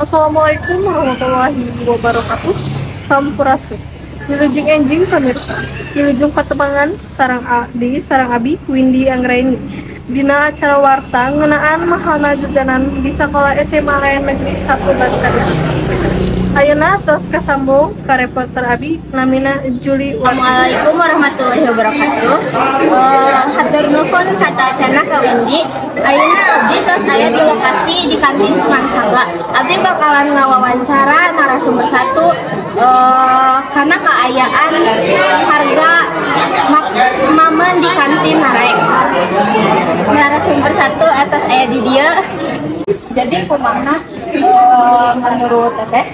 Assalamualaikum warahmatullahi wabarakatuh. Sampurasun. Wilujeng enjing pemirsa. Wilujeng patemangan sarang sarang abi Windy Anggraini. Dina acara warta ngeunaan mahalna jajanan di Sekolah SMA AN Negeri 1 Banten. Ayeuna tos kasambung ka reporter abi namina Juli. Assalamualaikum warahmatullahi wabarakatuh. Hatur nuhun satacana ka Windy. Ayeuna abdi tos aya di lokasi di kantin Semansangga. Abdi bakalan ngawawancara narasumber satu karena keayaan harga mamen di kantin narek. Narasumber satu atas aya di dia. Jadi kumaha menurut Teteh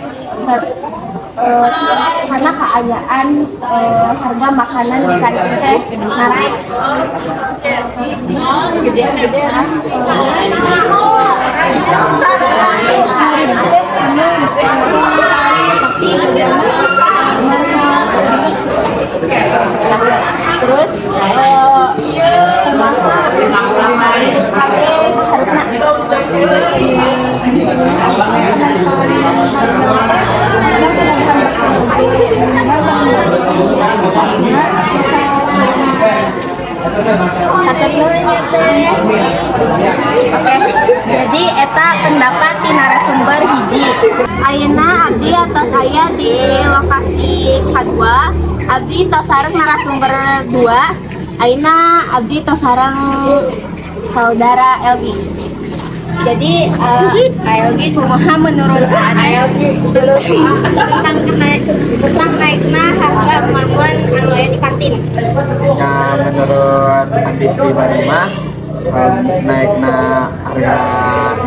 karena keayaan harga makanan di kantin teh naik gede-gede terus jadi eta pendapat di narasumber hiji. Ayeuna abdi atas aya di lokasi K2. Abdi tos sareng narasumber 2. Ayeuna abdi tos sareng saudara Elgi. Jadi Elgi kumaha menurut Anda tentang naiknya harga mamuan anu aya di kantin? Ya menurut Andi pribadi mah naiknya harga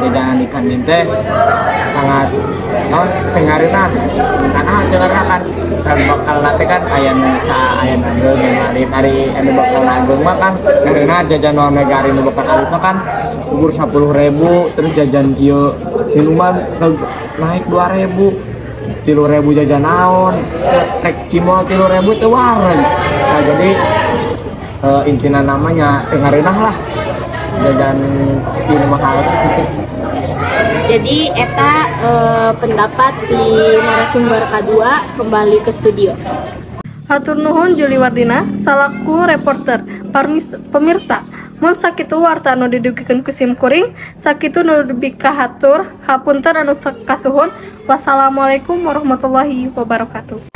jajanan di kantin teh sangat tengarina karena kan bakal nanti kan aya nanggung hari anu bakal nanggung mah kan karena jajan nu negari nu bakal alus mah kan ukur 10.000 terus jajan ieu minuman naik 2.000 3.000 jajan naon rek cimol 3.000 teh wareng. Nah jadi intina namanya tengarinah lah jajan ieu mahal. Jadi eta pendapat di narasumber K2 kembali ke studio. Hatur nuhun Juli Wardina salaku reporter. Pemirsa, mun sakitu warta anu didugikeun ku sim kuring, sakitu nu dugi ka hatur hapunten anu kasuhun. Wassalamualaikum warahmatullahi wabarakatuh.